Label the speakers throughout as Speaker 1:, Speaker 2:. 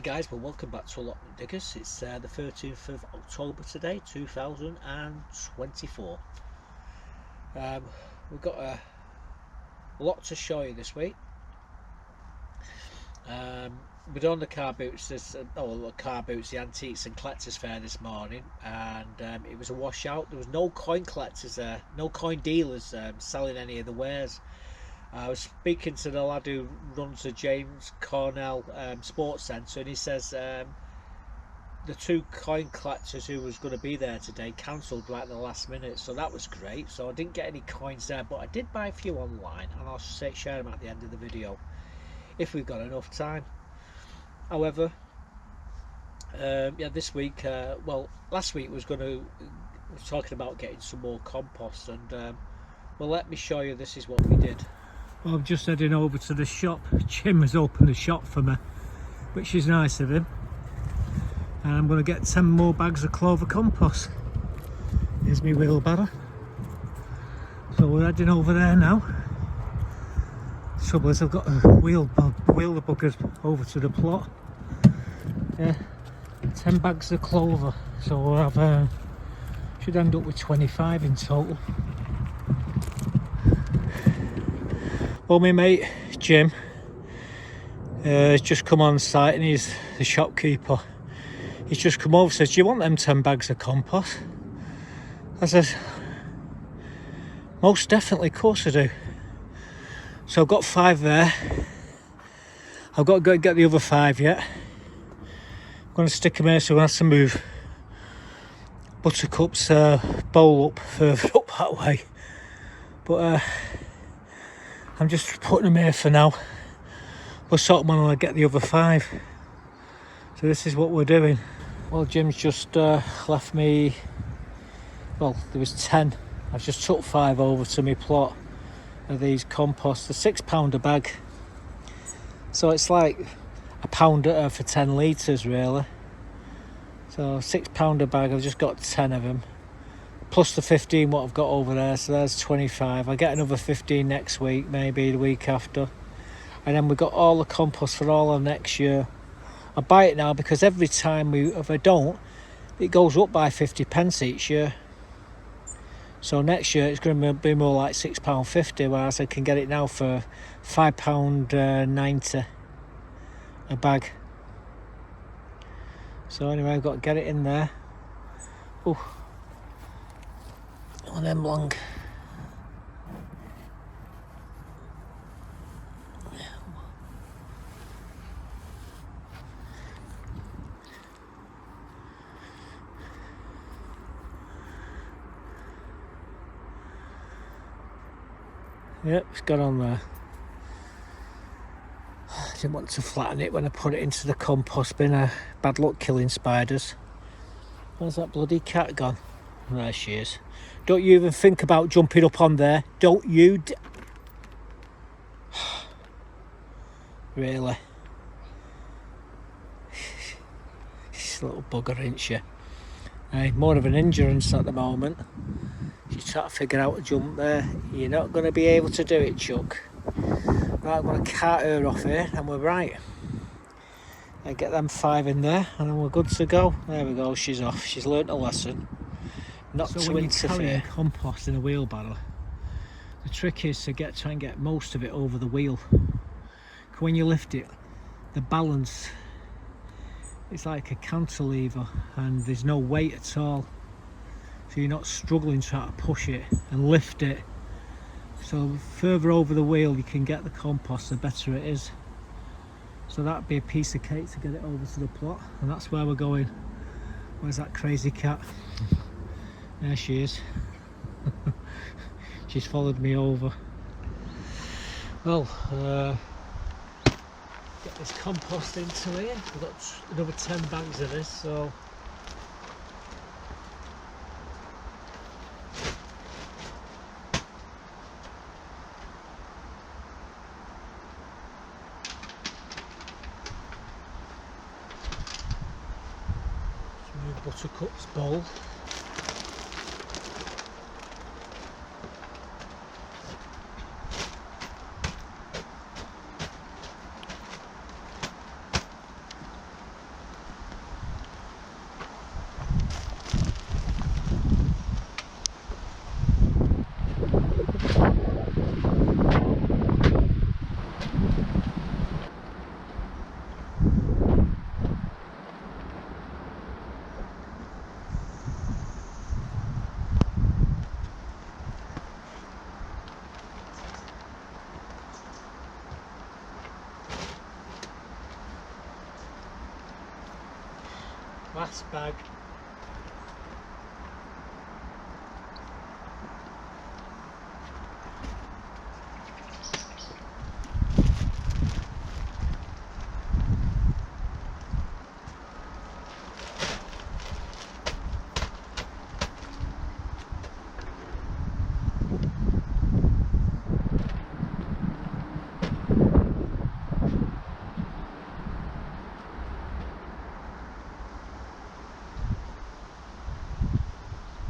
Speaker 1: guys, well welcome back to Allotment Diggers. It's the 13th of October today, 2024. We've got a lot to show you this week. We're doing the car boots, the antiques and collectors fair this morning, and it was a washout. There was no coin collectors there, no coin dealers selling any of the wares. I was speaking to the lad who runs the James Cornell Sports Centre, and he says the two coin collectors who was going to be there today cancelled right at the last minute, so that was great. So I didn't get any coins there, but I did buy a few online, and I'll share them at the end of the video if we've got enough time. However, this week, last week was talking about getting some more compost, and let me show you. This is what we did. Well, I'm just heading over to the shop. Jim has opened the shop for me, which is nice of him. And I'm going to get 10 more bags of clover compost. Here's my wheelbarrow. So we're heading over there now. The trouble is I've got to wheel the buggers over to the plot. Yeah, 10 bags of clover. So we'll have, should end up with 25 in total. Well, my mate Jim has just come on site, and he's the shopkeeper. He's just come over and says, "Do you want them 10 bags of compost?" I said, "Most definitely, of course I do." So I've got 5 there. I've got to go get the other 5 yet. I'm going to stick them here, so I'm going to have to move Buttercup's bowl up further up that way. But I'm just putting them here for now. We'll sort them when I get the other 5. So this is what we're doing. Well, Jim's just left me, well, there was 10. I've just took 5 over to my plot of these compost. The £6 a bag. So it's like £1 for 10 litres really. So £6 a bag, I've just got 10 of them. Plus the 15 what I've got over there, so there's 25. I get another 15 next week, maybe the week after. And then we've got all the compost for all of next year. I buy it now because every time if I don't, it goes up by 50 pence each year. So next year it's going to be more like £6.50, whereas I can get it now for £5.90 a bag. So anyway, I've got to get it in there. Oh. One of them long. Yep, it's got on there. I didn't want to flatten it when I put it into the compost bin. Bad luck killing spiders. Where's that bloody cat gone? There she is. Don't you even think about jumping up on there. Don't you really? This little bugger, ain't she? More of an endurance at the moment. She's trying to figure out a jump there. You're not going to be able to do it, Chuck. Right, I'm going to cart her off here, and we're right. And get them 5 in there, and then we're good to go. There we go, she's off. She's learnt a lesson. Not to interfere. Compost in a wheelbarrow, the trick is to try and get most of it over the wheel. When you lift it, the balance, it's like a cantilever, and there's no weight at all. So you're not struggling trying to push it and lift it. So the further over the wheel you can get the compost, the better it is. So that'd be a piece of cake to get it over to the plot, and that's where we're going. Where's that crazy cat? There she is. She's followed me over. Well, get this compost into here. We've got another 10 bags of this, so Buttercup's bowl. this bag.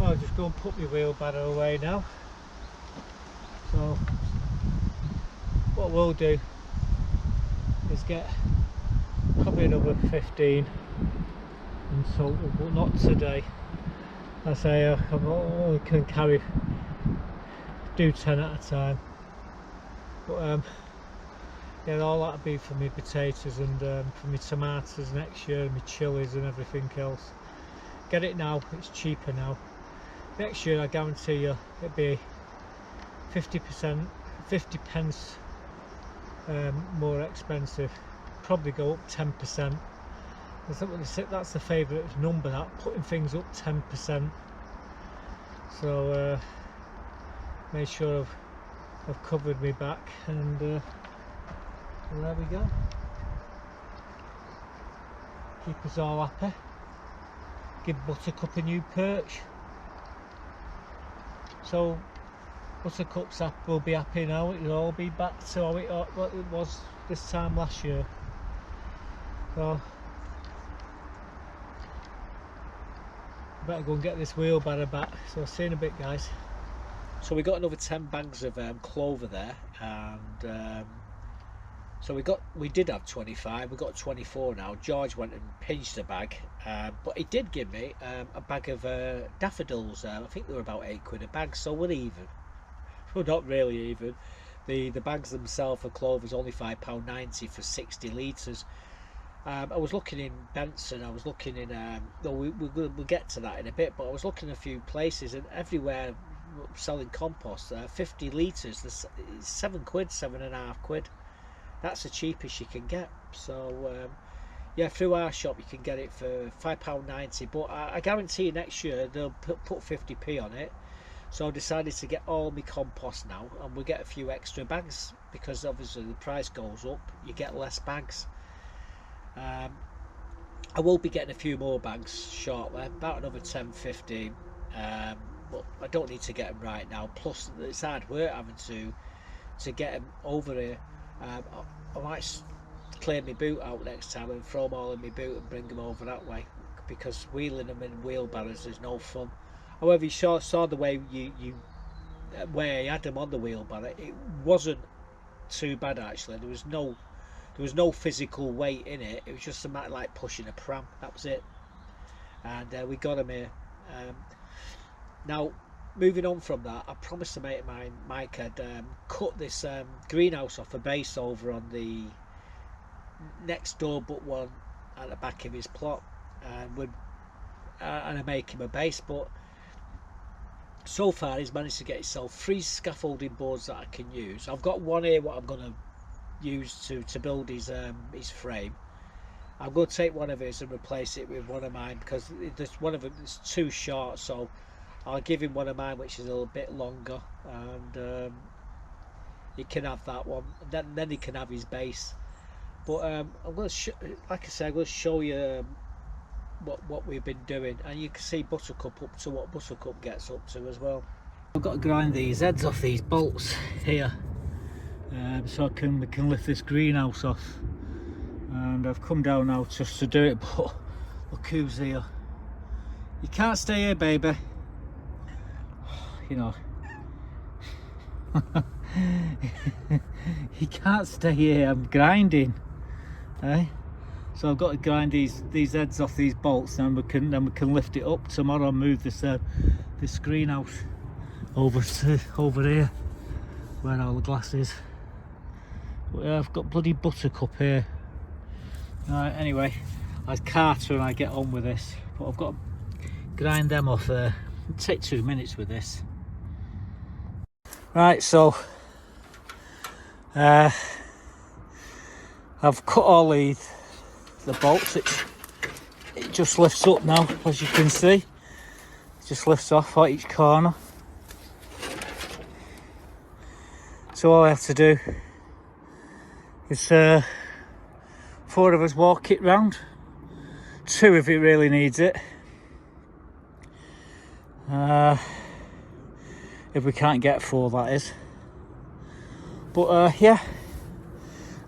Speaker 1: I'll just go and put my wheelbarrow away now. So what we'll do is get probably another 15 in total, but not today. I say I only can do 10 at a time. But yeah, all that'll be for my potatoes and for my tomatoes next year, and my chilies and everything else. Get it now, it's cheaper now. Next year I guarantee you it'll be 50%, 50 pence more expensive. Probably go up 10%. That's the favourite number, that putting things up 10%. So make sure I've covered me back, and there we go. Keep us all happy. Give Buttercup a new perch. So Buttercup's will be happy now. It'll all be back to what it was this time last year. So I better go and get this wheelbarrow back. So I'll see you in a bit, guys. So we got another 10 bags of clover there, and so we did have 25. We got 24 now. George went and pinched a bag, but he did give me a bag of daffodils. I think they were about £8 a bag, so we're even. Well, not really even. The bags themselves for clover is only £5.90 for 60 litres. I was looking in Benson. I was looking in. We'll get to that in a bit. But I was looking a few places, and everywhere selling compost. 50 litres, £7, £7.50. That's the cheapest you can get. So yeah, through our shop you can get it for £5.90. But I guarantee you next year they'll put 50p on it. So I decided to get all my compost now, and we'll get a few extra bags, because obviously the price goes up, you get less bags. I will be getting a few more bags shortly, about another 10-15, but I don't need to get them right now. Plus it's hard work having to get them over here. I might clear my boot out next time and throw them all in my boot and bring them over that way, because wheeling them in wheelbarrows is no fun. However, you saw the way where I had them on the wheelbarrow. It wasn't too bad actually. There was no physical weight in it. It was just a matter like pushing a pram. That was it. And we got them here. Now, moving on from that, I promised a mate of mine, Mike, had cut this greenhouse off a base over on the next door but one at the back of his plot, and I make him a base. But so far he's managed to get himself 3 scaffolding boards that I can use. I've got one here what I'm going to use to build his frame. I'm going to take one of his and replace it with one of mine, because there's one of them is too short, so I'll give him one of mine which is a little bit longer, and he can have that one, and then he can have his base. But I'm going to like I said, I'm going to show you what we've been doing, and you can see Buttercup up to what Buttercup gets up to as well. I've got to grind these heads off these bolts here, so we can lift this greenhouse off, and I've come down now just to do it. But look who's here. You can't stay here, baby. You know. You can't stay here. I'm grinding, eh? So I've got to grind these heads off these bolts, and we can lift it up tomorrow and move this greenhouse over here where all the glass is. But yeah, I've got bloody Buttercup here. Right, anyway, I'll Carter and I get on with this, but I've got to grind them off there. It'll take 2 minutes with this. Right, so I've cut all the bolts. it just lifts up now, as you can see. It just lifts off at each corner. So all I have to do is 4 of us walk it round. 2 if it really needs it. If we can't get 4, that is. But yeah,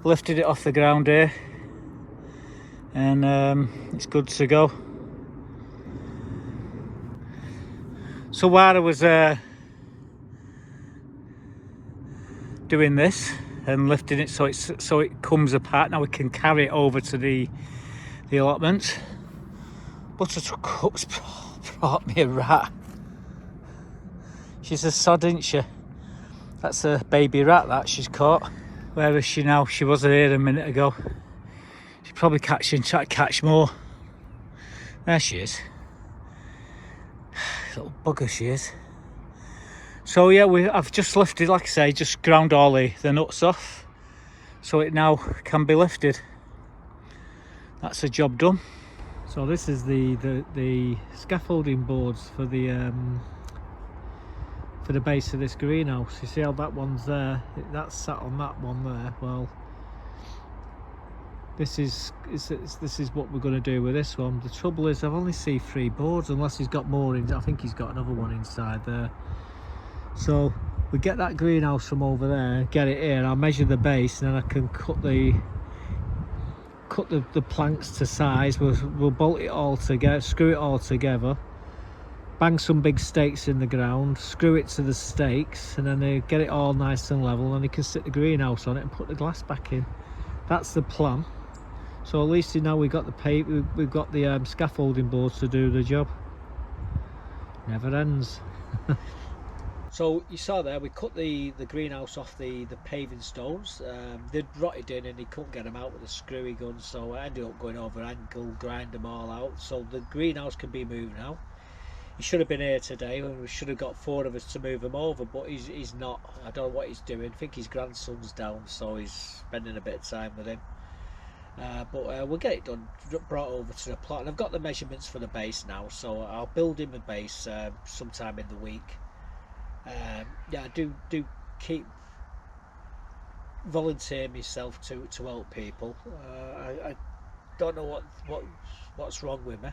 Speaker 1: lifted it off the ground here, and it's good to go. So while I was doing this and lifting it so it comes apart, now we can carry it over to the allotment. Buttercup's brought me a rat. She's a sod, isn't she? That's a baby rat that she's caught. Where is she now? She wasn't here a minute ago. She's probably trying to catch more. There she is. Little bugger she is. So yeah, I've just lifted, like I say, just ground all the nuts off, so it now can be lifted. That's the job done. So this is the scaffolding boards for the base of this greenhouse. You see how that one's there? That's sat on that one there. Well, this is what we're going to do with this one. The trouble is I've only seen 3 boards, unless he's got more in. I think he's got another one inside there. So we get that greenhouse from over there, get it here, I'll measure the base, and then I can cut the planks to size. We'll bolt it all together, screw it all together, bang some big stakes in the ground, screw it to the stakes, and then they get it all nice and level, and they can sit the greenhouse on it and put the glass back in. That's the plan. So at least now we've got we've got the scaffolding boards to do the job. Never ends. So you saw there, we cut the greenhouse off the paving stones. They'd rotted in and he couldn't get them out with a screwy gun, so I ended up going over angle, grind them all out. So the greenhouse can be moved now. He should have been here today, and we should have got 4 of us to move him over, but he's not. I don't know what he's doing. I think his grandson's down, so he's spending a bit of time with him. But we'll get it done, brought over to the plot. And I've got the measurements for the base now, so I'll build him a base sometime in the week. Yeah, I do keep volunteering myself to help people. I don't know what's wrong with me,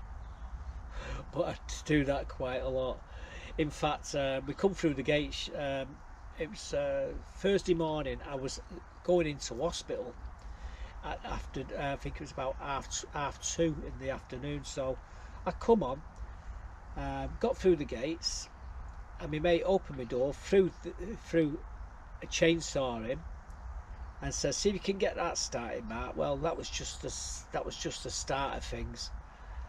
Speaker 1: but I do that quite a lot. In fact, we come through the gates. It was Thursday morning. I was going into hospital after I think it was about half 2 in the afternoon. So I come on, got through the gates, and my mate opened my door, threw a chainsaw in, and said, "See if you can get that started, Mark." Well, that was just the start of things.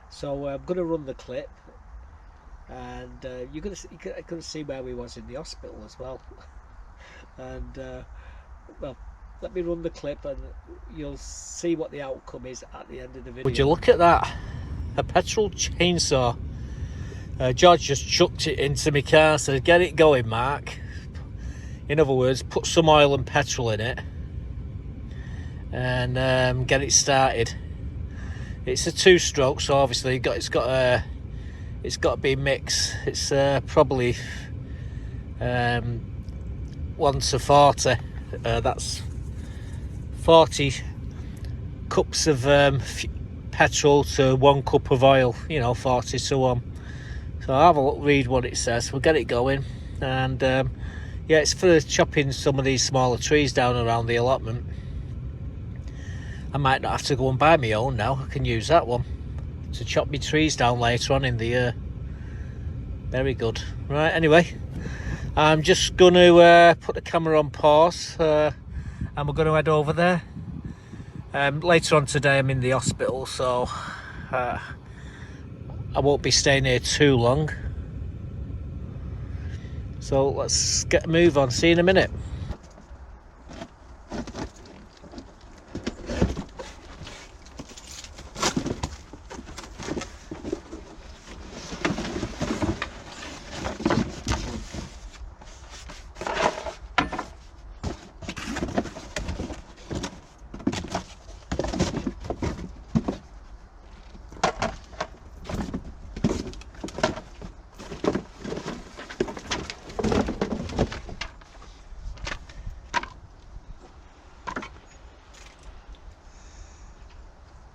Speaker 1: So I'm going to run the clip, and you're going to see where we was in the hospital as well. And well, let me run the clip, and you'll see what the outcome is at the end of the video. Would you look at that? A petrol chainsaw. George just chucked it into my car, said, "Get it going, Mark." In other words, put some oil and petrol in it, and get it started. It's a 2-stroke, so obviously it's got to be mixed. It's probably 1 to 40. That's 40 cups of petrol to 1 cup of oil. 40 to 1. So I'll have a look, read what it says. We'll get it going, and yeah, it's for chopping some of these smaller trees down around the allotment. I might not have to go and buy my own now. I can use that one to chop my trees down later on in the year. Very good. Right, anyway, I'm just going to put the camera on pause, and we're going to head over there. Later on today I'm in the hospital, so I won't be staying here too long. So let's get a move on. See you in a minute.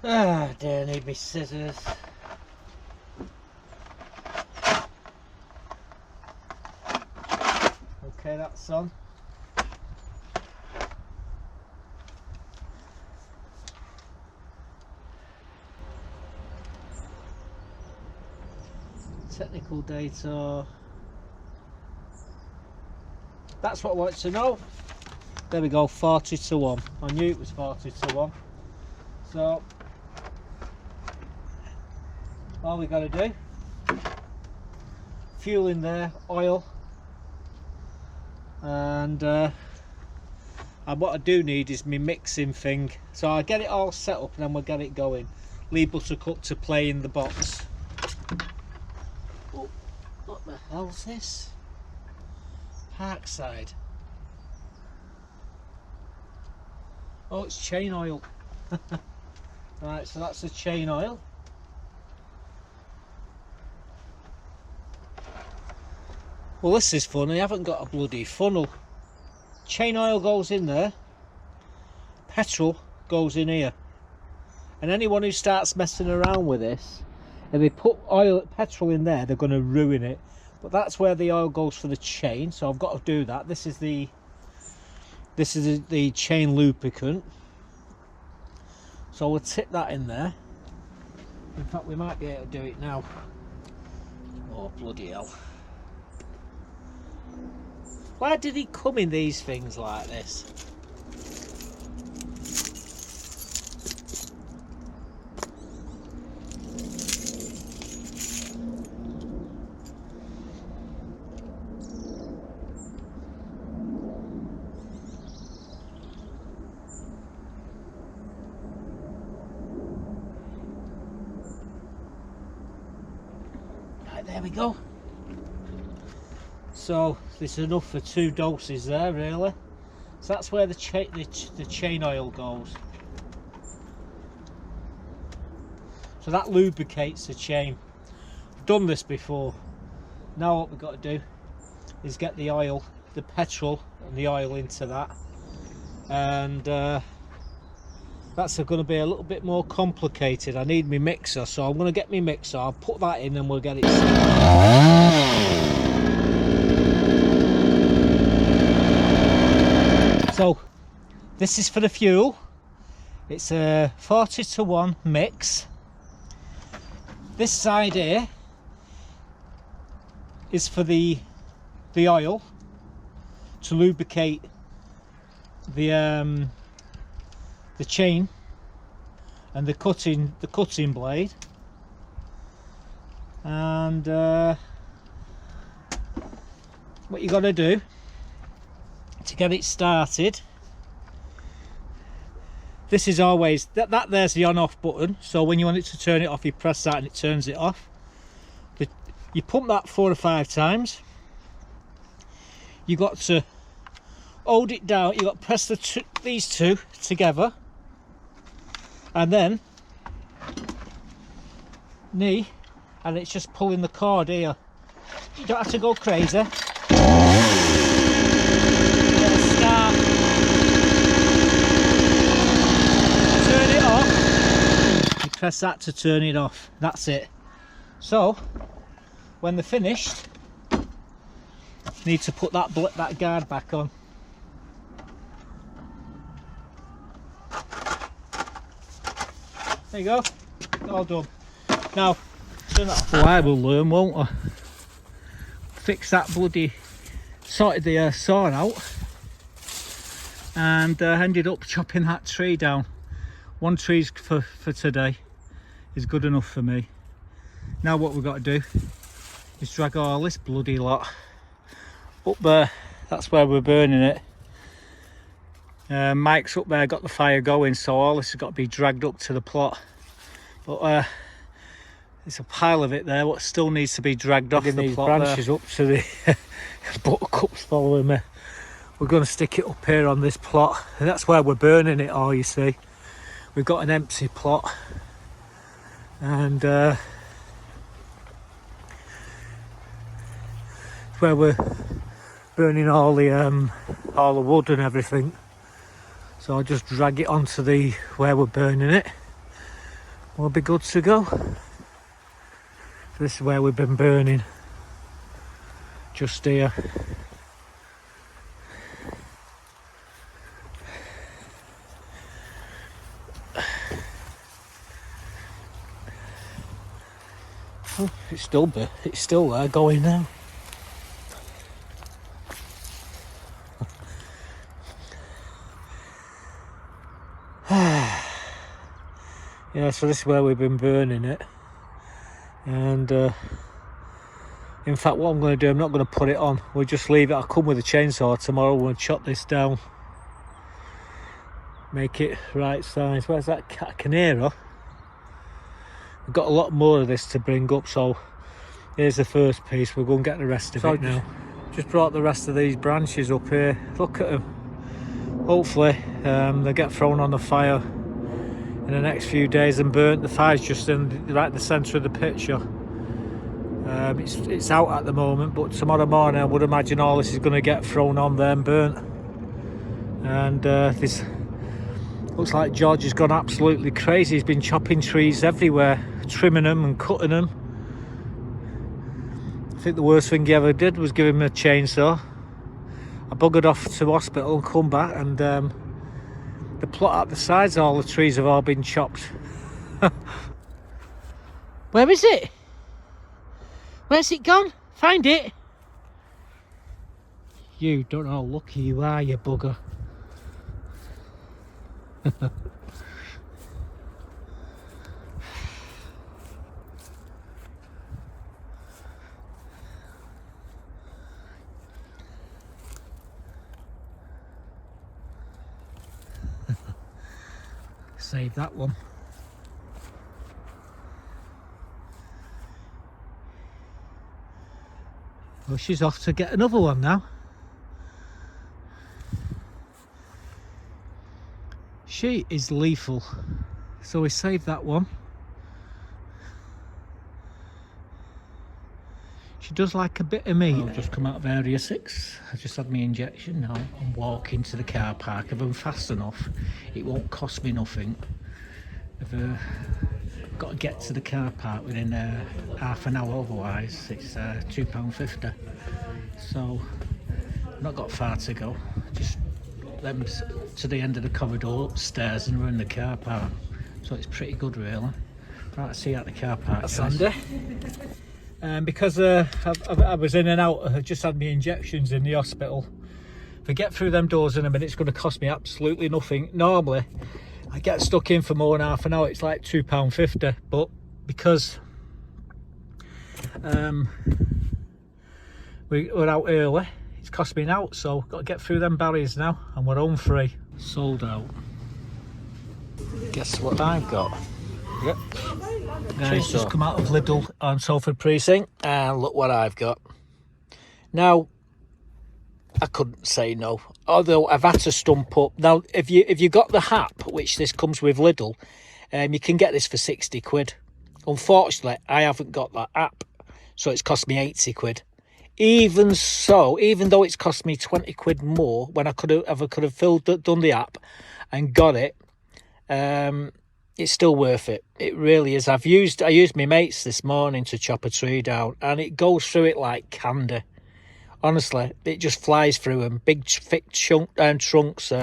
Speaker 1: Ah, dear, need me scissors. Okay, that's on. Technical data. That's what I wanted to know. There we go, 40 to 1. I knew it was 40 to 1. So, all we got to do, fuel in there, oil, and what I do need is my mixing thing. So I'll get it all set up and then we'll get it going. Leave Buttercup to play in the box. Oh, what the hell's this? Parkside. Oh, it's chain oil. Right, so that's the chain oil. Well, this is fun. I haven't got a bloody funnel. Chain oil goes in there. Petrol goes in here. And anyone who starts messing around with this, if they put petrol in there, they're going to ruin it. But that's where the oil goes for the chain. So I've got to do that. This is the chain lubricant. So we'll tip that in there. In fact, we might be able to do it now. Oh, bloody hell. Why did he come in these things like this? Right, there we go. So this is enough for 2 doses there, really. So that's where the chain oil goes. So that lubricates the chain. I've done this before. Now what we've got to do is get the oil, the petrol and the oil into that. And that's going to be a little bit more complicated. I need my mixer, so I'm going to get my mixer. I'll put that in and we'll get it set. So this is for the fuel. It's a 40 to 1 mix. This side here is for the oil to lubricate the chain and the cutting blade. And what you got to do to get it started, this is always that there's the on off button, so when you want it to turn it off you press that and it turns it off. You pump that 4 or 5 times. You got to hold it down, you got to press these two together and then knee, and it's just pulling the cord here. You don't have to go crazy. Start, turn it off, you press that to turn it off. That's it. So when they're finished, need to put that guard back on. There you go, all done. Now turn that off. Well, I will learn, won't I? Fix that bloody, sorted the saw out and ended up chopping that tree down. 1 tree for today is good enough for me. Now what we've got to do is drag all this bloody lot up there. That's where we're burning it. Mike's up there, got the fire going, so all this has got to be dragged up to the plot. But there's a pile of it there what still needs to be dragged off the plot branches there. Up to the buttercups following me. We're going to stick it up here on this plot, and that's where we're burning it all, you see. We've got an empty plot, and where we're burning all the wood and everything. So I'll just drag it onto where we're burning it, we'll be good to go. This is where we've been burning, just here. Oh, it's still there going now. Yeah, so this is where we've been burning it. And in fact, what I'm going to do, I'm not going to put it on. We'll just leave it. I'll come with a chainsaw tomorrow. We'll chop this down, make it right size. Where's that Canero? We've got a lot more of this to bring up, so here's the first piece. We'll go and get the rest of it now. Just brought the rest of these branches up here. Look at them. Hopefully they'll get thrown on the fire in the next few days and burnt. The fire's just in right in the centre of the picture. It's out at the moment, but tomorrow morning I would imagine all this is going to get thrown on there and burnt. And this looks like George has gone absolutely crazy. He's been chopping trees everywhere, trimming them and cutting them. I think the worst thing he ever did was give him a chainsaw. I buggered off to hospital and come back, and the plot at the sides, all the trees have all been chopped. Where is it? Where's it gone? Find it. You don't know how lucky you are, you bugger. Save that one. Well, she's off to get another one now. She is lethal, so we saved that one. She does like a bit of meat. I've just come out of area 6. I just had my injection now. I'm walking to the car park. If I'm fast enough, it won't cost me nothing. I've got to get to the car park within half an hour, otherwise it's £2.50. So I've not got far to go. Just them to the end of the corridor upstairs and we're in the car park. So it's pretty good, really. Right, see you at the car park. That's Sunday. Because I was in and out, I just had my injections in the hospital. If I get through them doors in a minute, it's going to cost me absolutely nothing. Normally, I get stuck in for more than half an hour, it's like £2.50. But because we're out early, it's cost me an out. So got to get through them barriers now, and we're home free. Sold out. Guess what I've got? Yep. Guys, just come out of Lidl on Salford Precinct, and look what I've got. Now, I couldn't say no, although I've had to stump up. Now, if you got the app, which this comes with Lidl, you can get this for 60 quid. Unfortunately, I haven't got that app, so it's cost me 80 quid. Even so, even though it's cost me 20 quid more, when I could have done the app and got it, it's still worth it. It really is. I used my mates this morning to chop a tree down, and it goes through it like candy. Honestly, it just flies through them, big thick trunks.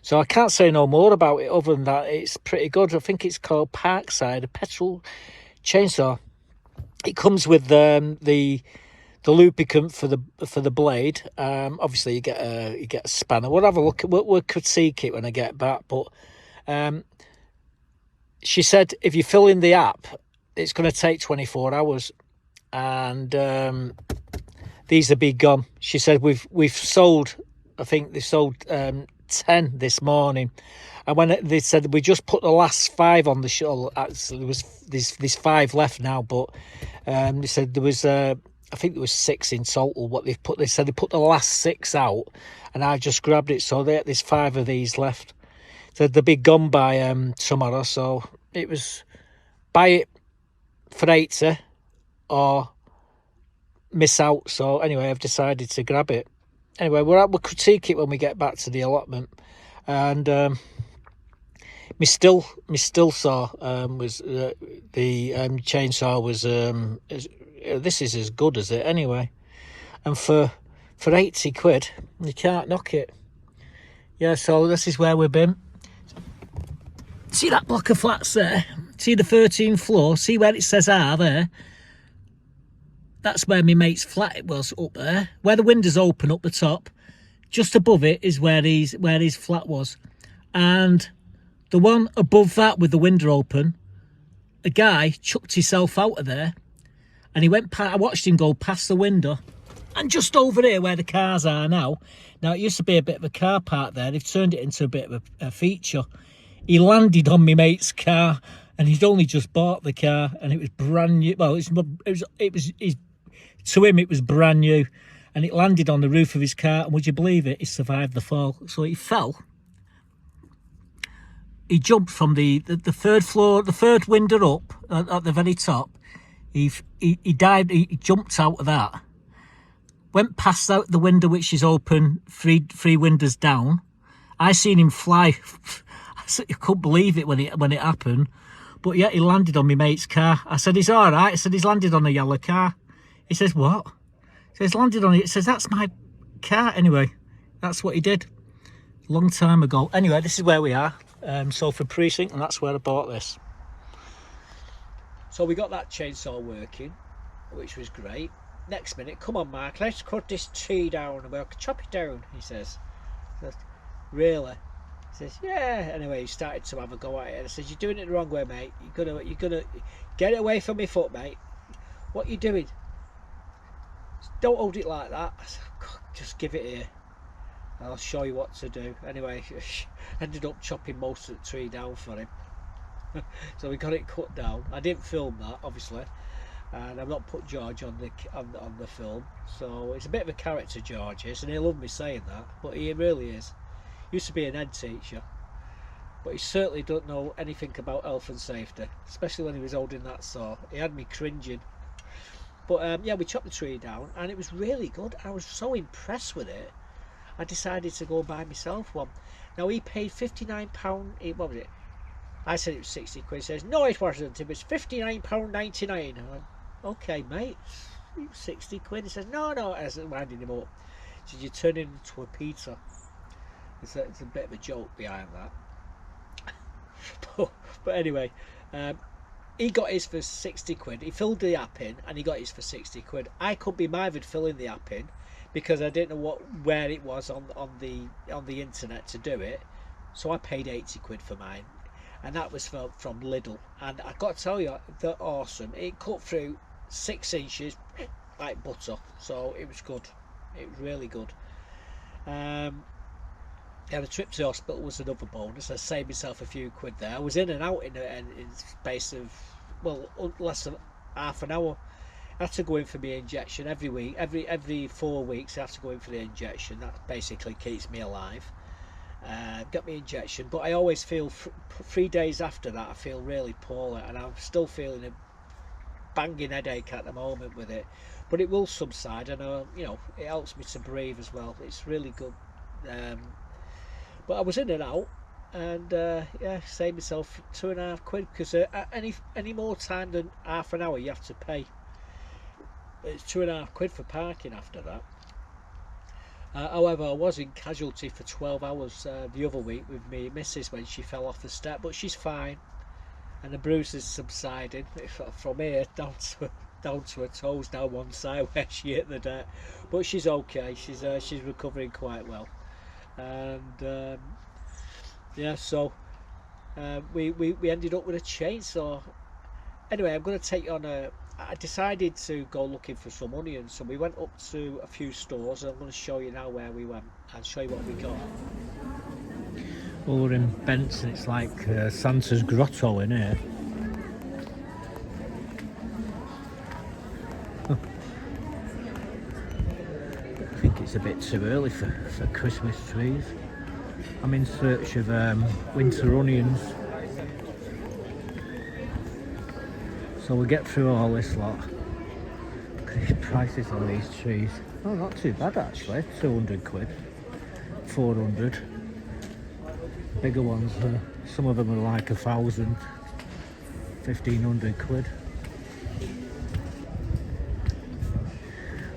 Speaker 1: So I can't say no more about it other than that. It's pretty good. I think it's called Parkside, a petrol chainsaw. It comes with the lubricant for the blade. Obviously you get a spanner. We'll have a look. We'll critique it when I get back. But she said if you fill in the app, it's going to take 24 hours, and these are be gone. She said we've sold. I think they sold 10 this morning, and when they said we just put the last 5 on the shuttle, actually there was there's 5 left now. But they said there was I think there was 6 in total. What they said they put the last 6 out, and I just grabbed it. So there's 5 of these left. So they'll be gone by tomorrow. So it was buy it for 80 or miss out. So anyway, I've decided to grab it. Anyway, we'll critique it when we get back to the allotment. And my still saw was the chainsaw was this is as good as it anyway, and for 80 quid you can't knock it. Yeah, so this is where we've been. See that block of flats there? See the 13th floor? See where it says R there? That's where my mate's flat it was, up there. Where the windows open up the top, just above it is where his flat was. And the one above that with the window open, a guy chucked himself out of there, and he went past, I watched him go past the window, and just over here where the cars are now it used to be a bit of a car park there, they've turned it into a bit of a feature. He landed on my mate's car, and he'd only just bought the car, and it was brand new. Well, it was to him it was brand new, and it landed on the roof of his car, and would you believe it, he survived the fall. So he fell. He jumped from the third floor, the third window up at the very top. He dived, he jumped out of that, went past out the window which is open, three windows down. I seen him fly. I couldn't believe it when it happened. But yeah, he landed on my mate's car. I said, he's all right. I said, he's landed on a yellow car. He says, what? He says, landed on it. He says, that's my car. Anyway, that's what he did. Long time ago. Anyway, this is where we are. Salford Precinct, and that's where I bought this. So we got that chainsaw working, which was great. Next minute, come on, Mark, let's cut this tree down and we'll chop it down, he says. Really? He says, yeah. Anyway, he started to have a go at it, and I says, you're doing it the wrong way, mate. You're gonna get it away from my foot, mate. What are you doing? Don't hold it like that. I said, just give it here. I'll show you what to do. Anyway, ended up chopping most of the tree down for him. So we got it cut down. I didn't film that, obviously, and I've not put George on the film. So it's a bit of a character, George is, and he loved me saying that, but he really is. Used to be an ed teacher, but he certainly don't know anything about health and safety, especially when he was holding that saw. He had me cringing. But yeah, we chopped the tree down, and it was really good. I was so impressed with it, I decided to go buy myself one. Now, he paid £59. What was it? I said it was 60 quid. He says, no, it wasn't. It was £59.99. I went, okay, mate, 60 quid. He says, no. I was winding him up. He said, you turn it into a pizza. It's a bit of a joke behind that. but anyway, he got his for 60 quid. He filled the app in, and he got his for 60 quid. I couldn't be bothered filling the app in, because I didn't know where it was on the internet to do it. So I paid 80 quid for mine, and that was from Lidl. And I got to tell you, they're awesome. It cut through 6 inches like butter, so it was good. It was really good. Yeah, the trip to the hospital was another bonus. I saved myself a few quid there. I was in and out in space of, well, less than half an hour. I had to go in for my injection every week. Every 4 weeks I have to go in for the injection. That basically keeps me alive. Got my injection, but I always feel 3 days after that I feel really poorly, and I'm still feeling a banging headache at the moment with it. But it will subside, and you know, it helps me to breathe as well. It's really good. But I was in and out, and yeah, saved myself £2.50 because any more time than half an hour you have to pay. It's £2.50 for parking after that. However, I was in casualty for 12 hours the other week with me missus when she fell off the step, but she's fine, and the bruises subsiding from here down to her toes down one side where she hit the deck. But she's okay. She's recovering quite well, and yeah, so we ended up with a chainsaw. Anyway, I'm going to take you on I decided to go looking for some onions, so we went up to a few stores, and I'm going to show you now where we went and show you what we got. Well, we're in Benson. It's like Santa's grotto in here. I think it's a bit too early for Christmas trees. I'm in search of winter onions. So we'll get through all this lot. Look at the prices on these trees. Oh, not too bad actually. 200 quid. 400. Bigger ones, some of them are like 1,000, 1,500 quid.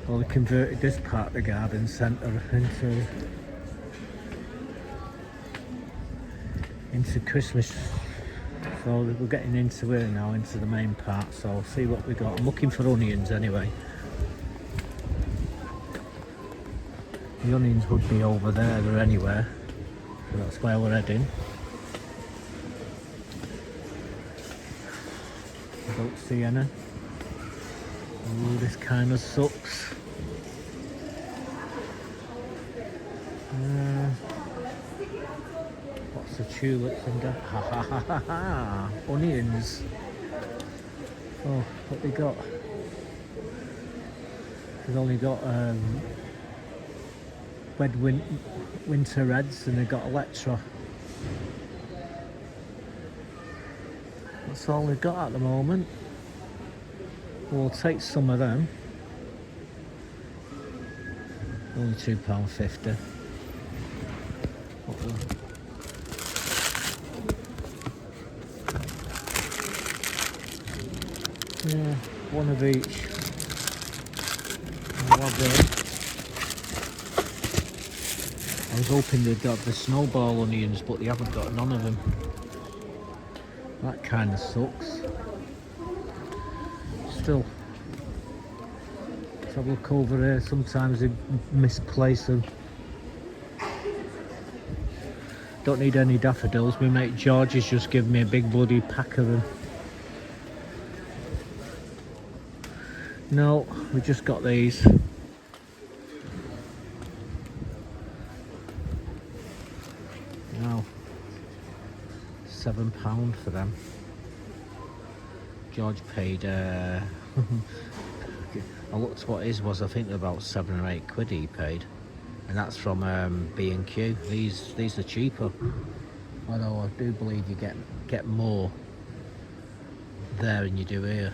Speaker 1: Well, they converted this part of the garden centre into Christmas. So we're getting into here now, into the main part, so I'll see what we got. I'm looking for onions anyway. The onions would be over there or anywhere, so that's where we're heading. I don't see any. Oh, this kind of sucks. What's the tulips and that? Ha ha ha ha ha! Onions. Oh, what they got? They've only got red winter reds, and they've got Electra. That's all they've got at the moment. We'll take some of them. Only £2.50. Yeah, one of each. I was hoping they'd got the snowball onions, but they haven't got none of them. That kind of sucks. Still, let's have a look over here. Sometimes they misplace them. Don't need any daffodils. My mate George has just given me a big bloody pack of them. No, we just got these. No, £7 for them. George paid, I looked what his was, I think about 7 or 8 quid he paid. And that's from B&Q. These are cheaper. Although I do believe you get more there than you do here.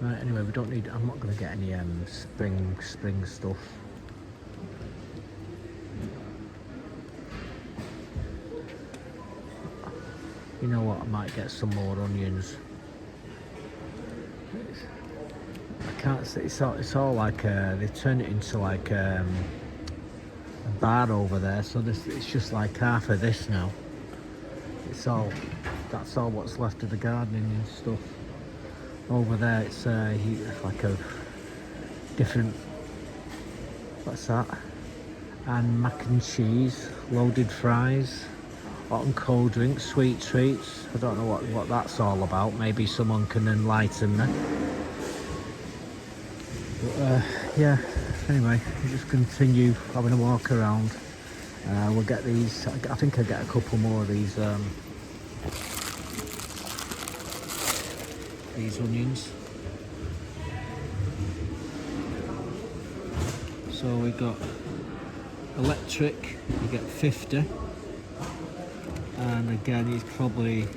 Speaker 1: Right, anyway, we don't need, I'm not going to get any spring stuff. You know what, I might get some more onions. I can't see, it's all like, they turn it into like a bar over there, so it's just like half of this now. That's all what's left of the gardening and stuff. Over there it's like a different, what's that? And mac and cheese, loaded fries, hot and cold drinks, sweet treats. I don't know what that's all about. Maybe someone can enlighten me. But yeah, anyway, we'll just continue having a walk around. We'll get these, I think I'll get a couple more of these onions. So we got electric, you get 50, and again it's probably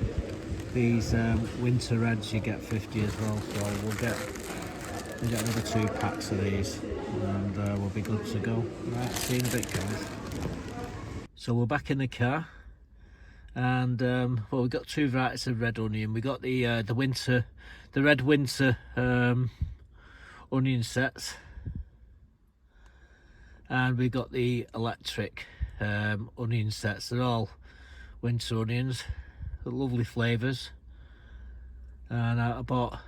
Speaker 1: these winter reds you get 50 as well. So we'll get another 2 packs of these, and we'll be good to go. Right, see you in a bit, guys. So we're back in the car, and well, we've got 2 varieties of red onion. We got the red winter onion sets, and we got the electric onion sets. They're all winter onions, they're lovely flavours, and I bought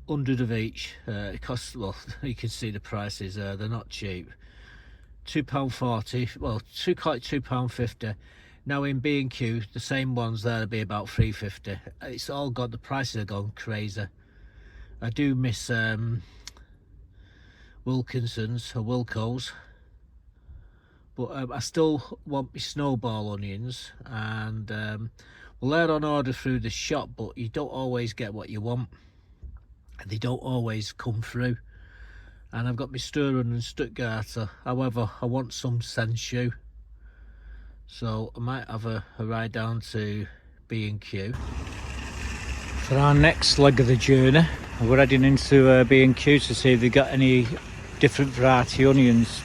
Speaker 1: 100 of each. It costs, well, you can see the prices, they're not cheap. £2.40, well, £2.50. Now in B&Q, the same ones there will be about £3.50. It's all got, the prices have gone crazy. I do miss Wilkinson's or Wilco's, but I still want my snowball onions, and well, they're on order through the shop, but you don't always get what you want, and they don't always come through. And I've got my Sturron and Stuttgarter. However, I want some Sensu, so I might have a ride down to B&Q. For our next leg of the journey, we're heading into B&Q to see if they've got any different variety onions.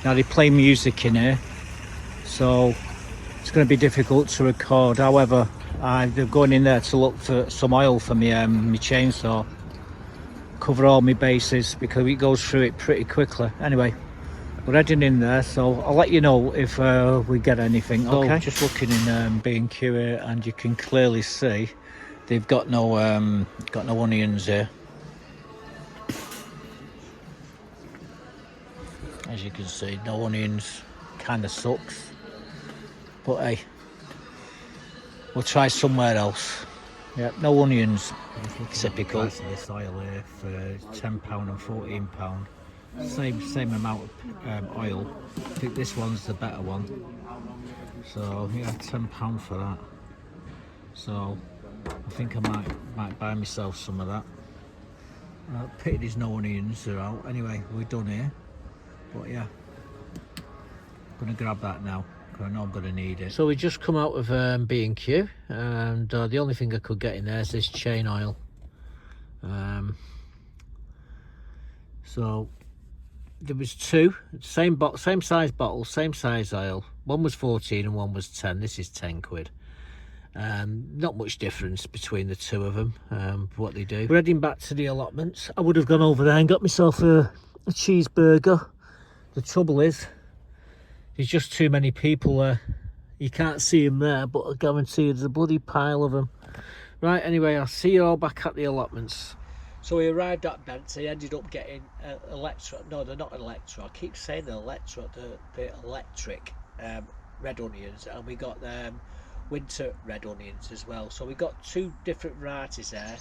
Speaker 1: Now they play music in here, so it's going to be difficult to record. However, they're going in there to look for some oil for me, my chainsaw. Cover all my bases because it goes through it pretty quickly. Anyway, we're heading in there, so I'll let you know if we get anything. Okay. So just looking in B&Q here, and you can clearly see they've got no onions here. As you can see, no onions. Kind of sucks, but hey, we'll try somewhere else. Yeah, no onions. Typical. This oil here for £10 and £14. Same amount of oil. I think this one's the better one. So yeah, £10 for that. So I think I might buy myself some of that. Pity there's no onions, they're out. Anyway, we're done here. But yeah, I'm gonna grab that now. I know I'm going to need it. So we just come out of B&Q, and the only thing I could get in there is this chain oil. So there was two, same size bottle, same size oil. One was 14 and one was 10. This is 10 quid. Not much difference between the two of them, what they do. We're heading back to the allotments. I would have gone over there and got myself a cheeseburger. The trouble is, there's just too many people there. You can't see them there, but I guarantee you there's a bloody pile of them. Right, anyway, I'll see you all back at the allotments. So we arrived at Bent. He ended up getting Electra. No, they're not Electra. I keep saying the Electra, the electric red onions, and we got winter red onions as well. So we got two different varieties there.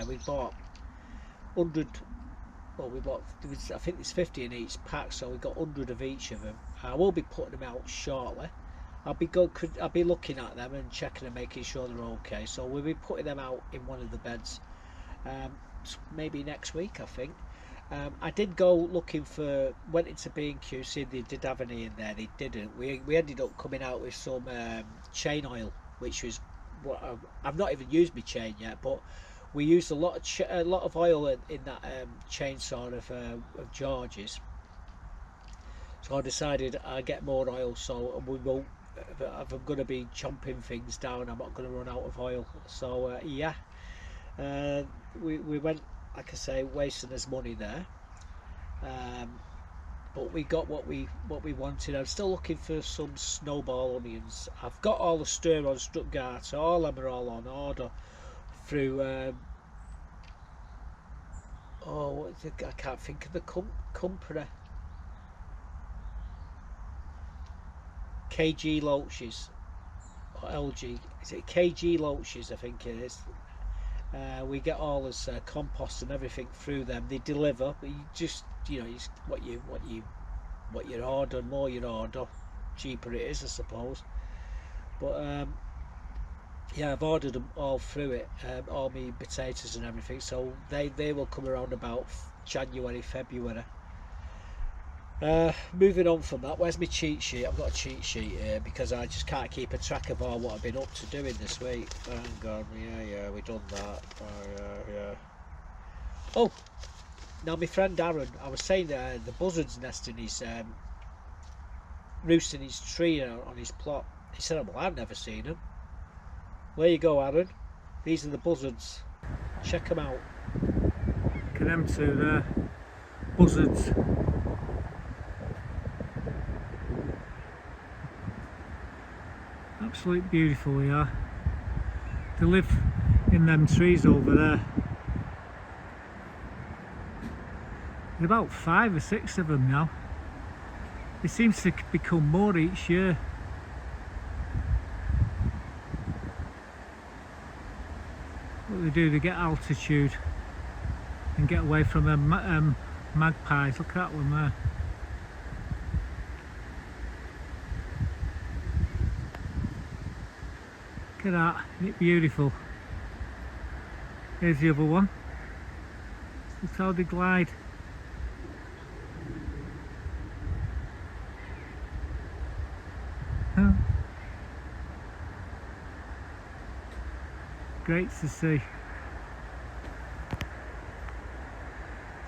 Speaker 1: We bought 100. Well, we bought, I think there's 50 in each pack, so we got 100 of each of them. I will be putting them out shortly. I'll be looking at them and checking and making sure they're okay. So we'll be putting them out in one of the beds, maybe next week, I think. I did go looking for, went into B&Q, see if they did have any in there. They didn't. We ended up coming out with some chain oil, which was what I've not even used my chain yet, but we used a lot of oil in that chainsaw of George's. So I decided I'd get more oil, so we won't, if I'm going to be chomping things down, I'm not going to run out of oil. So yeah, we went, like I say, wasting his money there, but we got what we wanted. I'm still looking for some snowball onions. I've got all the stir on Stuttgart, so all of them are all on order through I can't think of the company. KG Loaches or LG, is it KG Loaches? I think it is. We get all this compost and everything through them. They deliver, but you just, what you order, more you order, cheaper it is, I suppose. But yeah, I've ordered them all through it, all my potatoes and everything, so they will come around about January, February. Moving on from that, where's my cheat sheet? I've got a cheat sheet here because I just can't keep a track of all what I've been up to doing this week. Hang on, yeah, we done that. Yeah. Oh, now my friend Aaron, I was saying the buzzard's nest in his roost in his tree on his plot. He said, well, I've never seen them. There you go, Aaron. These are the buzzards. Check them out. Look at them two there. Buzzards. Absolutely beautiful they are. They live in them trees over there. There's about 5 or 6 of them now. It seems to become more each year. What they do, they get altitude and get away from them magpies. Look at that one there. Look at that, isn't it beautiful? Here's the other one. Look how they glide. Huh. Great to see.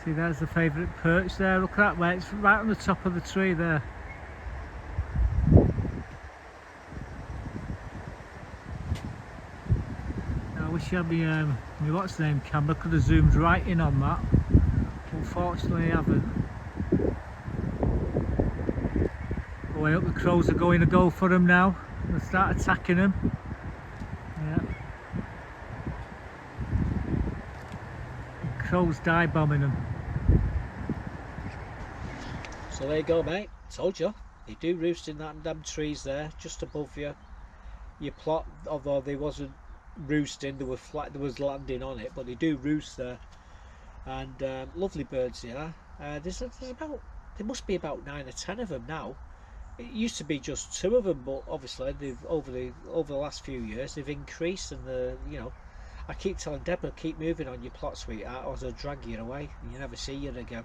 Speaker 1: See, there's the favourite perch there. Look at that, mate. It's right on the top of the tree there. wish you had me what's the name camera, could have zoomed right in on that. Unfortunately I haven't. Oh, I hope the crows are going to go for them now. They'll start attacking them. Yeah. Crows dive bombing them. So there you go, mate. Told you. They do roost in that damn trees there, just above your plot. Although they wasn't roosting, they were flat. There was landing on it, but they do roost there. And lovely birds here. There's about, there must be about 9 or 10 of them now. It used to be just 2 of them, but obviously they've over the last few years they've increased. And I keep telling Deborah, keep moving on your plot, sweetheart, or I'll drag you away and you never see you again.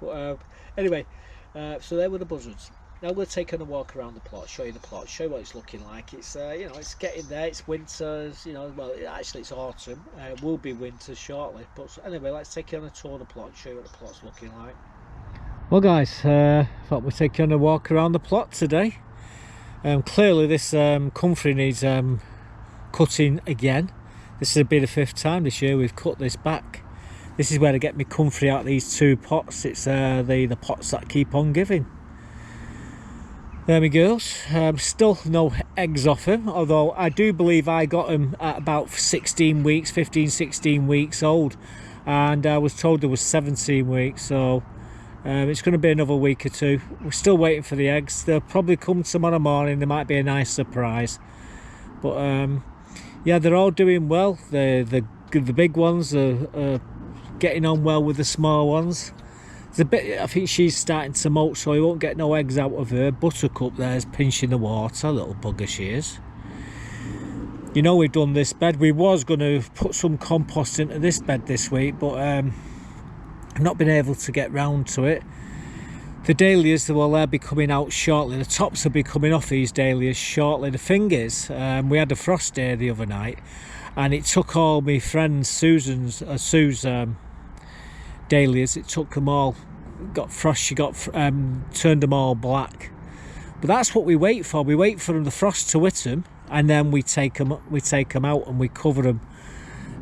Speaker 1: But anyway, so there were the buzzards. Now we'll take on a walk around the plot, show you the plot, show you what it's looking like. It's it's getting there. It's winter. Well, actually it's autumn. It will be winter shortly. But anyway, let's take you on a tour of the plot, show you what the plot's looking like. Well, guys, thought we'd take you on a walk around the plot today. Clearly, this comfrey needs cutting again. This will be the 5th time this year we've cut this back. This is where I get my comfrey out of these 2 pots. It's the pots that keep on giving. There we go. Still no eggs off him, although I do believe I got him at about 16 weeks, 15, 16 weeks old, and I was told there was 17 weeks, so it's going to be another week or 2. We're still waiting for the eggs. They'll probably come tomorrow morning. There might be a nice surprise, but yeah, they're all doing well. The big ones are getting on well with the small ones. There's a bit, I think she's starting to molt, so he won't get no eggs out of her. Buttercup there's pinching the water, little bugger she is. We've done this bed. We was going to put some compost into this bed this week, but I've not been able to get round to it. The dahlias, well, they'll be coming out shortly. The tops will be coming off these dahlias shortly. The thing is, we had a frost day the other night, and it took all my friends Sue's dahlias. It took them all, got frost. She got turned them all black. But that's what we wait for. We wait for the frost to hit them, and then we take them out and we cover them.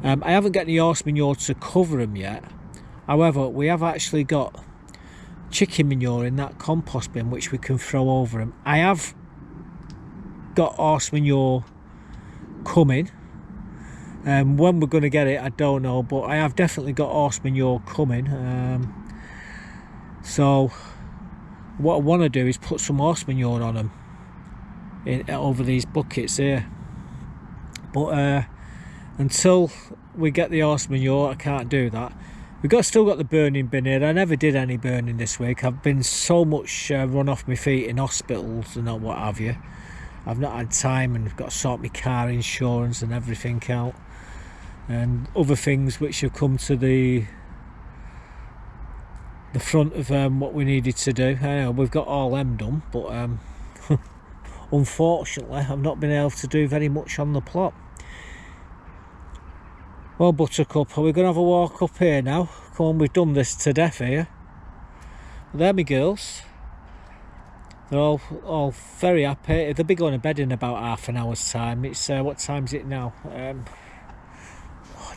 Speaker 1: I haven't got any horse manure to cover them yet. However, we have actually got chicken manure in that compost bin which we can throw over them. I have got horse manure coming. When we're going to get it, I don't know, but I have definitely got horse manure coming. So what I want to do is put some horse manure on them over these buckets here. But until we get the horse manure, I can't do that. We've still got the burning bin here. I never did any burning this week. I've been so much run off my feet in hospitals and what have you. I've not had time, and I've got to sort my car insurance and everything out, and other things which have come to the front of what we needed to do. We've got all them done, but unfortunately I've not been able to do very much on the plot. Well, Buttercup, are we going to have a walk up here now? Come on, we've done this to death here. There my girls. They're all very happy. They'll be going to bed in about half an hour's time. It's what time is it now?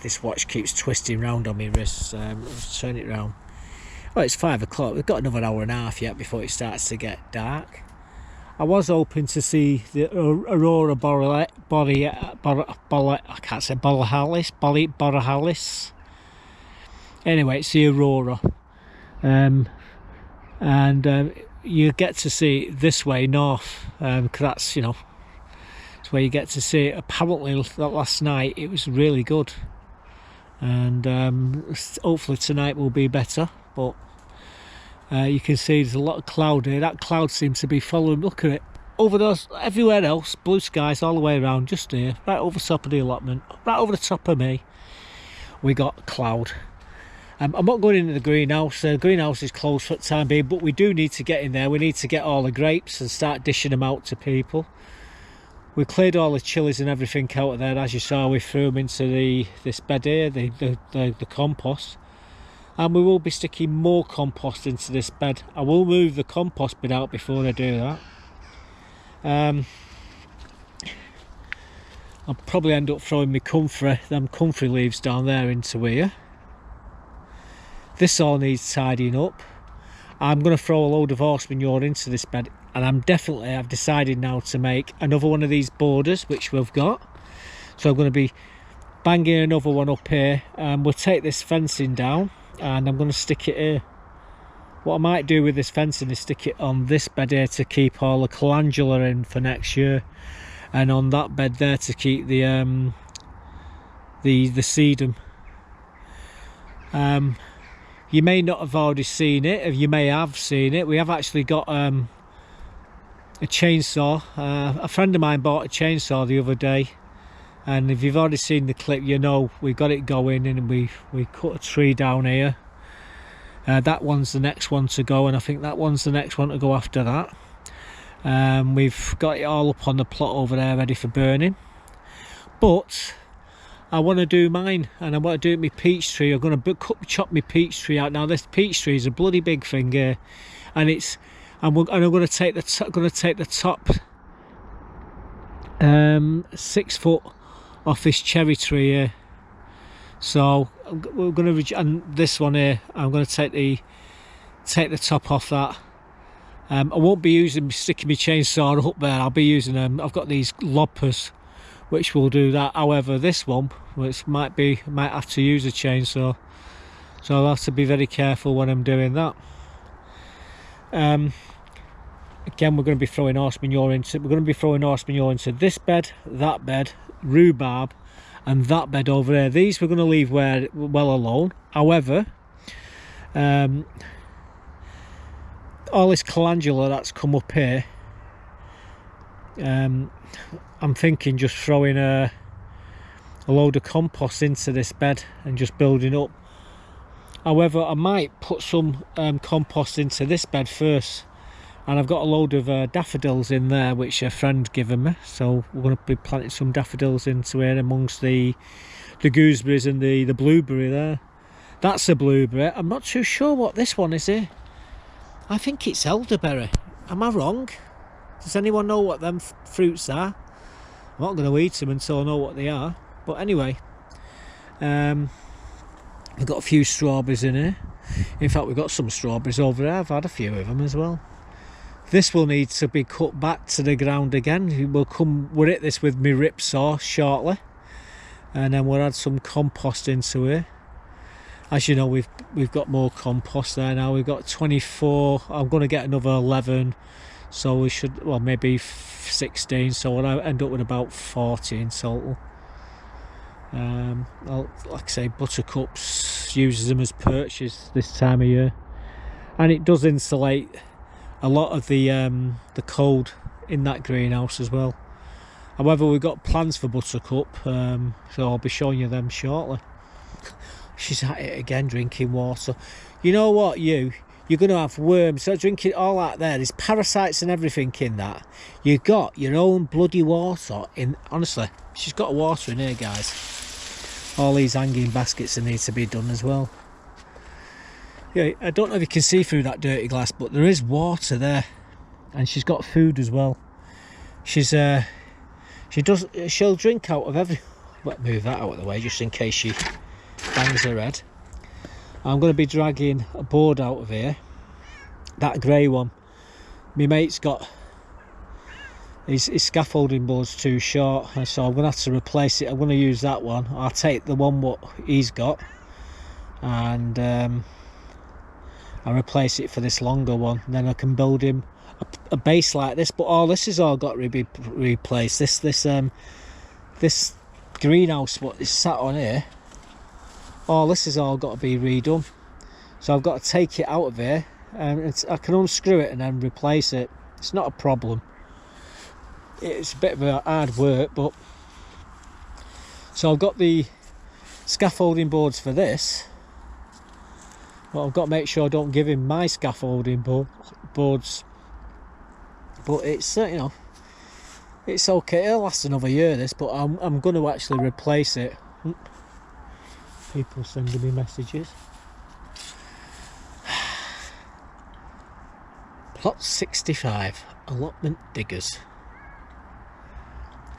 Speaker 1: This watch keeps twisting round on my wrists. Let's turn it round. Well, it's 5 o'clock. We've got another hour and a half yet before it starts to get dark. I was hoping to see the aurora borealis. Anyway, it's the aurora, and you get to see it this way north, because that's it's where you get to see it. Apparently, last night it was really good, and hopefully tonight will be better. But you can see there's a lot of cloud here. That cloud seems to be following. Look at it. Over those, everywhere else, blue skies all the way around, just here, right over the top of the allotment, right over the top of me, we got cloud. I'm not going into the greenhouse. The greenhouse is closed for the time being, but we do need to get in there. We need to get all the grapes and start dishing them out to people. We cleared all the chilies and everything out of there. As you saw, we threw them into this bed here, the compost. And we will be sticking more compost into this bed. I will move the compost bin out before I do that. I'll probably end up throwing them comfrey leaves down there into here. This all needs tidying up. I'm going to throw a load of horse manure into this bed, and I've decided now to make another one of these borders, which we've got. So I'm going to be banging another one up here, and we'll take this fencing down and I'm going to stick it here. What I might do with this fencing is stick it on this bed here to keep all the calendula in for next year, and on that bed there to keep the sedum. You may not have already seen it, or you may have seen it. We have actually got a chainsaw. A friend of mine bought a chainsaw the other day, and if you've already seen the clip, you know we got it going, and we cut a tree down here. That one's the next one to go, and I think that one's the next one to go after that. We've got it all up on the plot over there ready for burning, but I want to do mine, and I want to do my peach tree. I'm going to chop my peach tree out. Now this peach tree is a bloody big thing here, and I'm going to take the top 6 foot off this cherry tree here. So we're going to, and this one here, I'm going to take the top off that. I won't be sticking my chainsaw up there. I'll be using I've got these loppers which will do that. However, this one, which might have to use a chainsaw, so I'll have to be very careful when I'm doing that. Again, we're going to be throwing horse manure into. We're going to be throwing horse manure into this bed, that bed, rhubarb, and that bed over there. These we're going to leave well alone. However, all this calendula that's come up here, I'm thinking just throwing a load of compost into this bed and just building up. However, I might put some compost into this bed first, and I've got a load of daffodils in there which a friend given me, so we're going to be planting some daffodils into here amongst the gooseberries and the blueberry there. That's a blueberry. I'm not too sure what this one is here. I think it's elderberry. Am I wrong? Does anyone know what them fruits are? I'm not going to eat them until I know what they are. But anyway, we've got a few strawberries in here. In fact, we've got some strawberries over there. I've had a few of them as well. This will need to be cut back to the ground again. We'll hit this with my rip saw shortly, and then we'll add some compost into here. As you know, we've got more compost there now. We've got 24. I'm going to get another 11, so we should, well, maybe 16. So I'll end up with about 40 in total. Like I say, Buttercups uses them as perches this time of year, and it does insulate a lot of the cold in that greenhouse as well. However, we've got plans for Buttercup, so I'll be showing you them shortly. She's at it again, drinking water. You know what, you're going to have worms. So drinking all that there's parasites and everything in that. You got your own bloody water in. Honestly, she's got water in here, guys. All these hanging baskets that need to be done as well. Yeah, I don't know if you can see through that dirty glass, but there is water there, and she's got food as well. She'll drink out of every. Let me move that out of the way just in case she bangs her head. I'm going to be dragging a board out of here, that grey one. My mate's got his scaffolding board's too short, so I'm going to have to replace it. I'm going to use that one. I'll take the one what he's got, and I'll replace it for this longer one, and then I can build him a base like this. But all this has all got to be replaced. This greenhouse what is sat on here, all this has all got to be redone. So I've got to take it out of here, and I can unscrew it and then replace it. It's not a problem. It's a bit of a hard work, but so I've got the scaffolding boards for this. Well, I've got to make sure I don't give him my scaffolding boards. But it's it's okay. It'll last another year, this, but I'm going to actually replace it. People sending me messages. Plot 65, allotment diggers.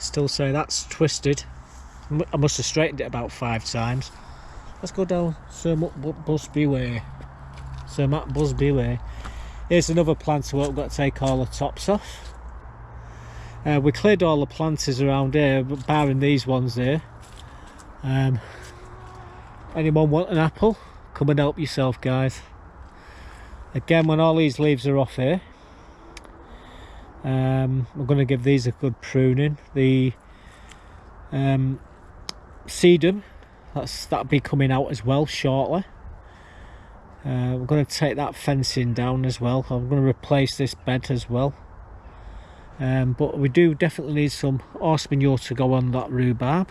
Speaker 1: still say that's twisted. I must have straightened it about 5 times. Let's go down Sir Busby Way. Sir Matt Busby Way. Here's another planter where we've got to take all the tops off. We cleared all the planters around here, but barring these ones here. Anyone want an apple? Come and help yourself, guys. Again, when all these leaves are off here, I'm going to give these a good pruning. The sedum, that'll be coming out as well shortly. We're going to take that fencing down as well. I'm going to replace this bed as well. But we do definitely need some horse manure to go on that rhubarb.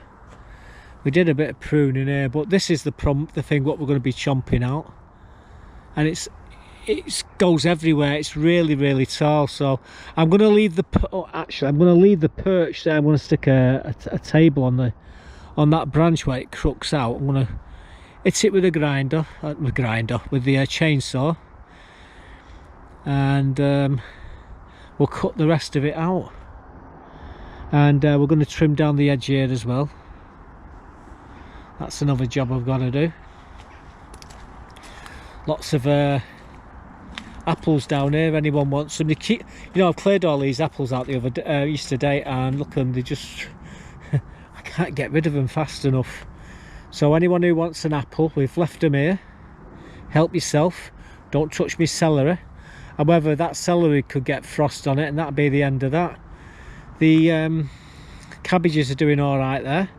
Speaker 1: We did a bit of pruning here, but this is the thing what we're going to be chomping out, and it goes everywhere. It's really tall, so I'm going to leave the I'm going to leave the perch there. I'm going to stick a table on that branch where it crooks out. I'm going to hit it with a grinder with the chainsaw, and we'll cut the rest of it out, and we're going to trim down the edge here as well. That's another job I've got to do. Lots of apples down here. Anyone wants some? I've cleared all these apples out the other day, yesterday, and look at them. They just I can't get rid of them fast enough. So anyone who wants an apple, we've left them here. Help yourself. Don't touch me celery. However, that celery could get frost on it, and that'll be the end of that. The cabbages are doing all right there.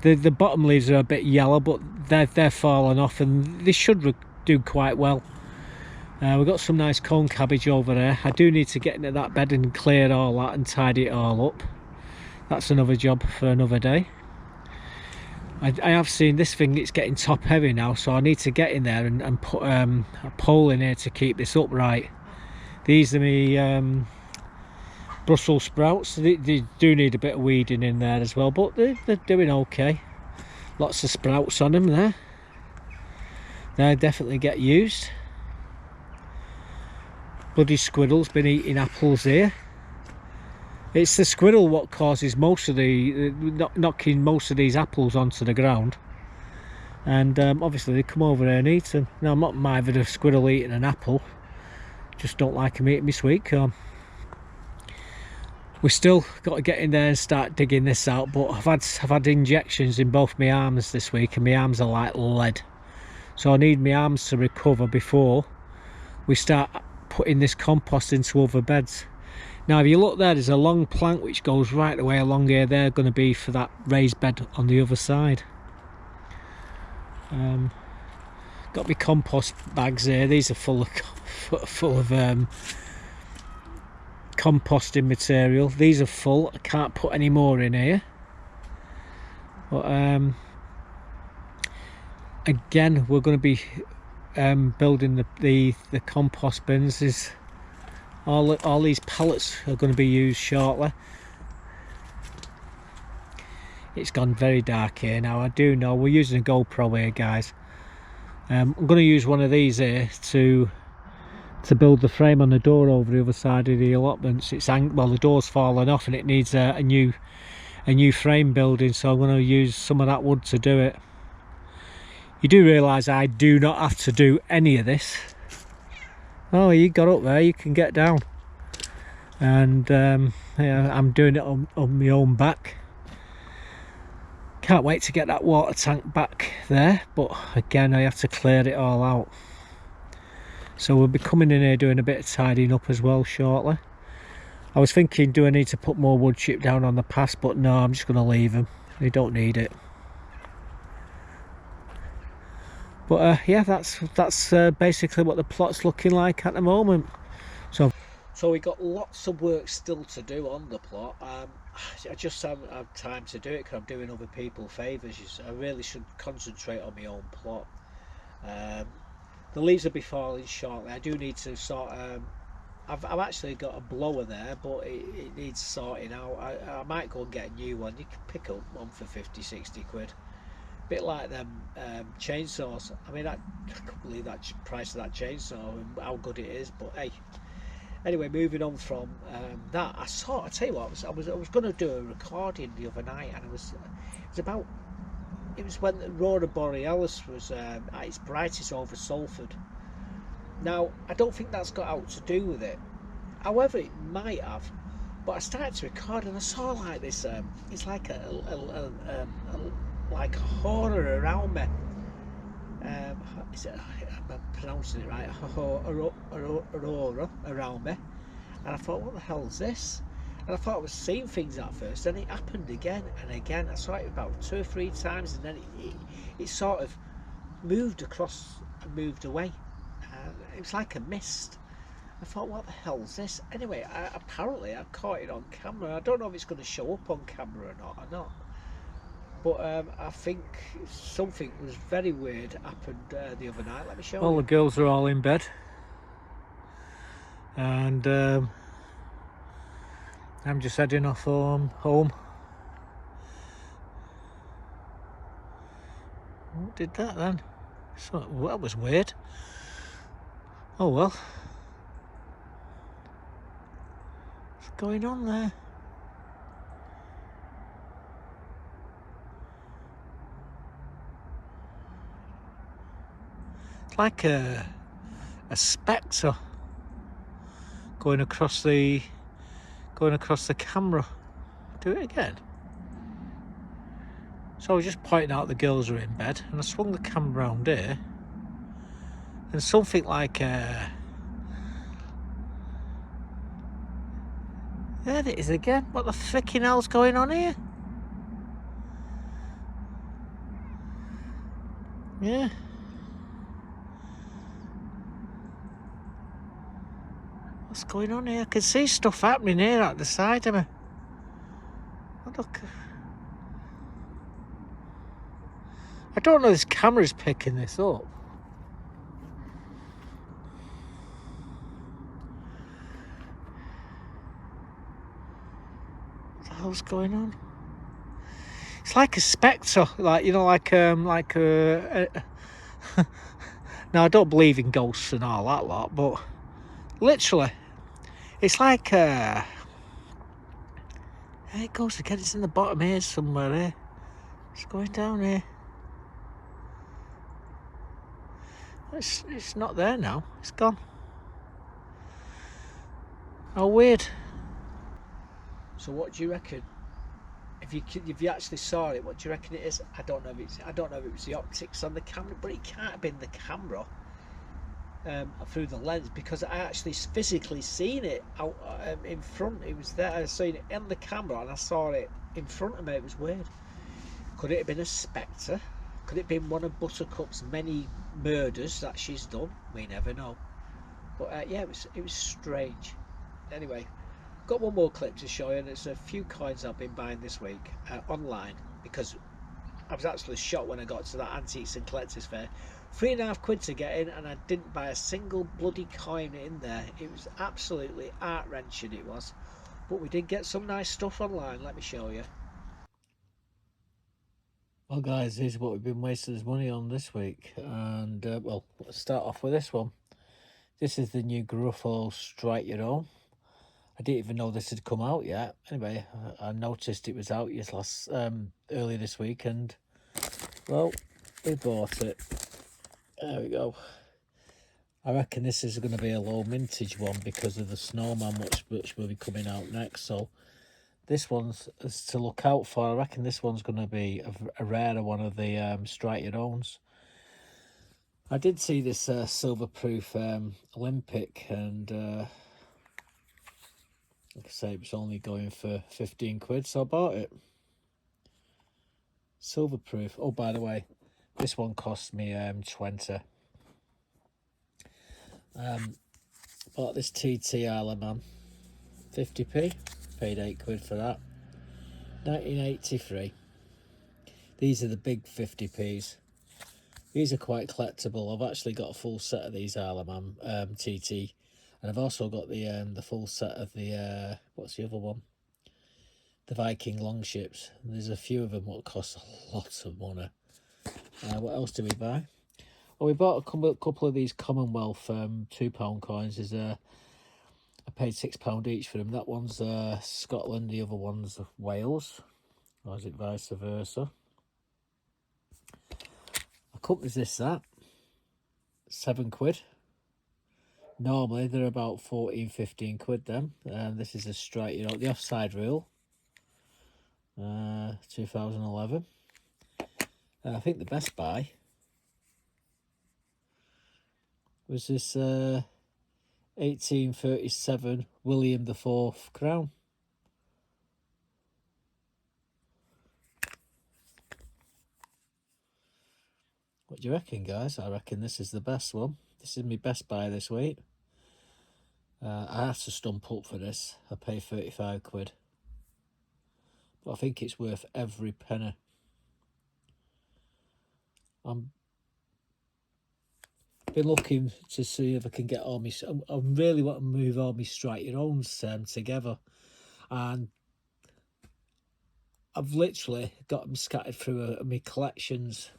Speaker 1: The bottom leaves are a bit yellow, but they're falling off, and they should do quite well. We've got some nice cone cabbage over there. I do need to get into that bed and clear all that and tidy it all up. That's another job for another day. I have seen this thing, it's getting top heavy now, so I need to get in there and put a pole in here to keep this upright. These are my Brussels sprouts. They do need a bit of weeding in there as well, but they're doing okay. Lots of sprouts on them there. They definitely get used. Bloody squirrel's been eating apples here. It's the squirrel what causes most of knocking most of these apples onto the ground, and obviously they come over here and eat them. Now, I'm not minded of squirrel eating an apple, just don't like them eating me sweet corn. We still got to get in there and start digging this out, but I've had injections in both my arms this week, and my arms are like lead, so I need my arms to recover before we start putting this compost into other beds. Now, if you look there, there's a long plank which goes right the way along here. They're going to be for that raised bed on the other side. Got my compost bags here. These are full of composting material. These are full. I can't put any more in here. But again, we're going to be building the compost bins. All these pallets are going to be used shortly. It's gone very dark here now. I do know we're using a GoPro here, guys. I'm going to use one of these here to build the frame on the door over the other side of the allotments. Well, the door's fallen off and it needs a new frame building, so I'm going to use some of that wood to do it. You do realise I do not have to do any of this. Oh, you got up there, you can get down. And yeah, I'm doing it on my own back. Can't wait to get that water tank back there, but again, I have to clear it all out. So we'll be coming in here doing a bit of tidying up as well shortly. I was thinking, do I need to put more wood chip down on the pass, but no, I'm just going to leave them. They don't need it. But yeah, that's basically what the plot's looking like at the moment. So we got lots of work still to do on the plot. I just haven't had time to do it because I'm doing other people favours. I really should concentrate on my own plot. The leaves will be falling shortly. I do need to sort. I've actually got a blower there, but it needs sorting out. I might go and get a new one. You can pick up one for 50-60 quid. Bit like them chainsaws. I mean, I can't believe that price of that chainsaw and how good it is, but hey, Anyway, moving on from that, I tell you what, I was going to do a recording the other night, and it was when the Aurora Borealis was at its brightest over Salford. Now, I don't think that's got out to do with it. However, it might have. But I started to record, and I saw like this. It's like like a horror around me. Is it? I'm pronouncing it right. Aurora around me, and I thought, what the hell is this? And I thought I was seeing things at first, and it happened again and again. I saw it about 2 or 3 times, and then it sort of moved across and moved away. It was like a mist. I thought, what the hell is this? Anyway, apparently I caught it on camera. I don't know if it's going to show up on camera or not. But I think something was very weird happened the other night. Let me show you. All the girls are all in bed. And I'm just heading off home. What did that then? Well, that was weird. Oh well. What's going on there? It's like a spectre going across the camera. Do it again. So I was just pointing out the girls are in bed, and I swung the camera around here, and something like there it is again. What the frickin' hell's going on here? Yeah. What's going on here? I can see stuff happening here at the side of me. Oh, look. I don't know if this camera's picking this up. What the hell's going on? It's like a spectre, like, you know, like now I don't believe in ghosts and all that lot, but literally, it's like there it goes again. It's in the bottom here somewhere. Here, it's going down here. It's not there now. It's gone. How weird. So what do you reckon? If you actually saw it, what do you reckon it is? I don't know if it was the optics on the camera, but it can't have been the camera through the lens, because I actually physically seen it out in front. It was there. I seen it in the camera, and I saw it in front of me. It was weird. Could it have been a spectre? Could it have been one of Buttercup's many murders that she's done? We never know. But yeah, it was strange. Anyway, got one more clip to show you, and it's a few coins I've been buying this week online, because I was actually shocked when I got to that Antiques and Collectors Fair. £3.50 to get in, and I didn't buy a single bloody coin in there. It was absolutely heart-wrenching, it was. But we did get some nice stuff online. Let me show you. Well guys, this is what we've been wasting his money on this week, and well, let's start off with this one. This is the new Gruffalo Strike Your Own. I didn't even know this had come out yet. Anyway, I noticed it was out earlier this week, and well, we bought it. There we go. I reckon this is going to be a low mintage one because of the Snowman, which will be coming out next. So this one's is to look out for. I reckon this one's going to be a rarer one of the Strike Your Owns. I did see this silver-proof Olympic, and like I say, it was only going for £15, so I bought it. Silver-proof. Oh, by the way, this one cost me 20. Bought this TT Allotment, 50p. Paid £8 for that. 1983. These are the big 50p's. These are quite collectible. I've actually got a full set of these Allotment TT, and I've also got the full set of the what's the other one? The Viking longships. There's a few of them what cost a lot of money. What else did we buy? Well, we bought a couple of these Commonwealth £2 coins. There's a I paid £6 each for them. That one's Scotland, the other one's Wales. Or is it vice versa? A company's that. £7. Normally they're about 14-15 quid then. And this is a straight, the offside rule. 2011. I think the best buy was this 1837 William IV crown. What do you reckon, guys? I reckon this is the best one. This is my best buy this week. I had to stump up for this. I paid 35 quid. But I think it's worth every penny. I'm been looking to see if I can get all my... I really want to move all my Strike Your Owns together. And I've literally got them scattered through my collections.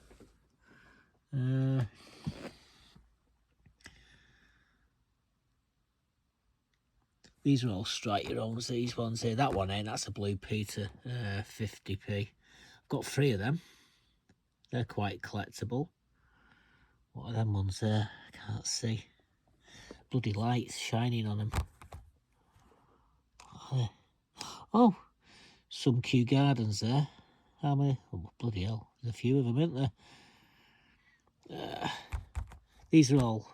Speaker 1: These are all Strike Your Owns, these ones here. That one ain't, that's a Blue Peter, 50p. I've got 3 of them. They're quite collectible. What are them ones there? I can't see. Bloody lights shining on them. Oh, some Kew Gardens there. How many? Oh, bloody hell. There's a few of them, isn't there? These are all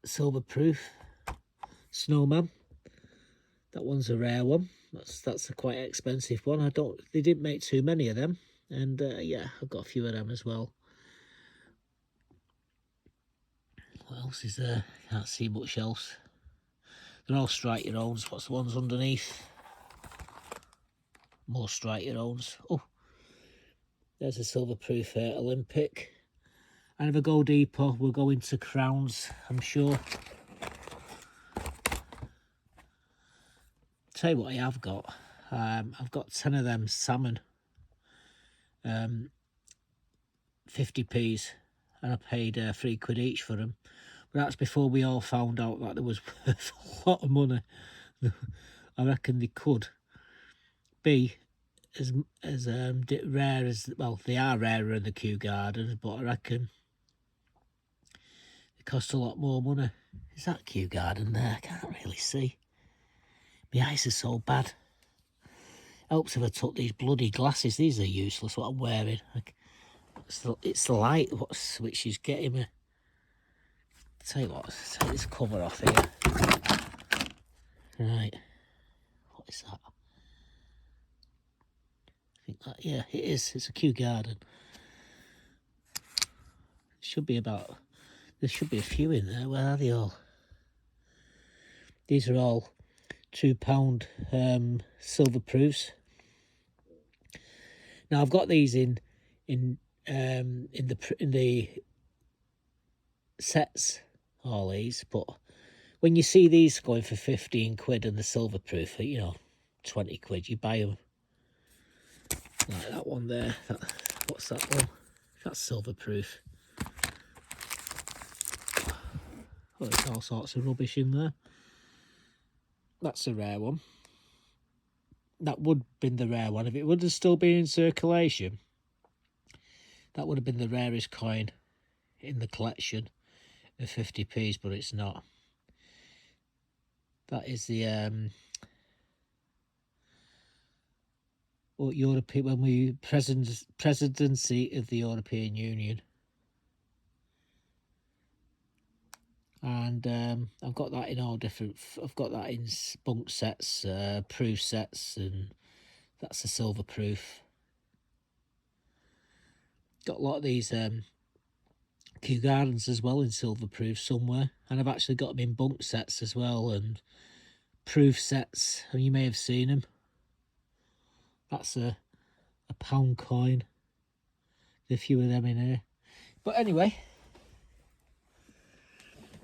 Speaker 1: silver proof. Snowman. That one's a rare one. That's a quite expensive one. They didn't make too many of them. And yeah, I've got a few of them as well. What else is there? Can't see much else. They're all Strike Your Owns. What's the ones underneath? More Strike Your Owns. Oh, there's a silver proof Olympic. And if I go deeper, we'll go into crowns, I'm sure. Tell you what I have got. I've got 10 of them salmon. 50p's. And I paid 3 quid each for them. But that's before we all found out that there was worth a lot of money. I reckon they could be as rare as... Well, they are rarer in the Kew Gardens, but I reckon they cost a lot more money. Is that Kew Garden there? I can't really see. My eyes are so bad. Helps if I took these bloody glasses. These are useless, what I'm wearing. It's the light which is getting me. Tell you what, take this cover off here. Right. What is that? I think that, yeah, it is. It's a Kew Garden. It should be about... There should be a few in there. Where are they all? These are all £2 silver proofs. Now I've got these in the sets, all these, but when you see these going for 15 quid and the silver proof, 20 quid, you buy them. Like that one there. What's that one? That's silver proof. Oh, there's all sorts of rubbish in there. That's a rare one. That would have been the rare one. If it would have still been in circulation, that would have been the rarest coin in the collection of 50p's, but it's not. That is the presidency of the European Union. And I've got that in all different... I've got that in bunk sets, proof sets, and that's a silver proof. Got a lot of these Kew Gardens as well in silver proof somewhere. And I've actually got them in bunk sets as well, and proof sets, and you may have seen them. That's a pound coin. There's a few of them in here. But anyway...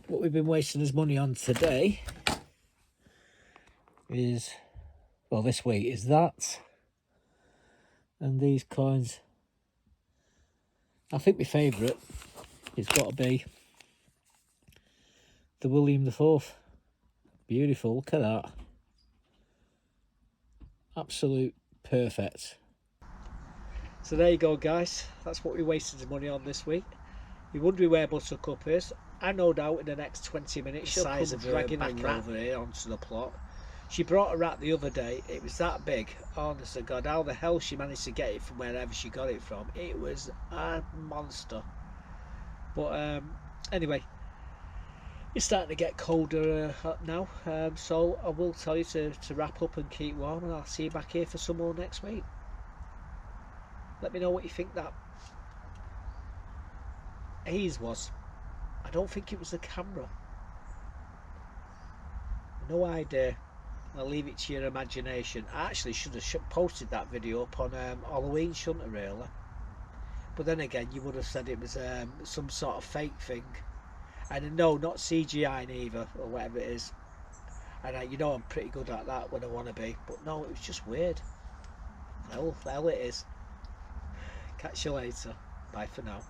Speaker 1: What we've been wasting his money on today is, well, this week is that, and these coins. I think my favourite has got to be the William IV. Beautiful, look at that. Absolute perfect. So there you go, guys. That's what we wasted money on this week. You're wondering where Buttercup is. I no doubt in the next 20 minutes she'll come dragging back over here onto the plot. She brought a rat the other day. It was that big. Honest to God, how the hell she managed to get it from wherever she got it from. It was a monster. But anyway, it's starting to get colder now. So I will tell you to wrap up and keep warm, and I'll see you back here for some more next week. Let me know what you think that haze was. I don't think it was the camera. No idea. I'll leave it to your imagination. I actually should have posted that video up on Halloween, shouldn't I, really? But then again, you would have said it was some sort of fake thing. And no, not CGI either, or whatever it is. And you know I'm pretty good at that when I want to be. But no, it was just weird. Hell it is. Catch you later. Bye for now.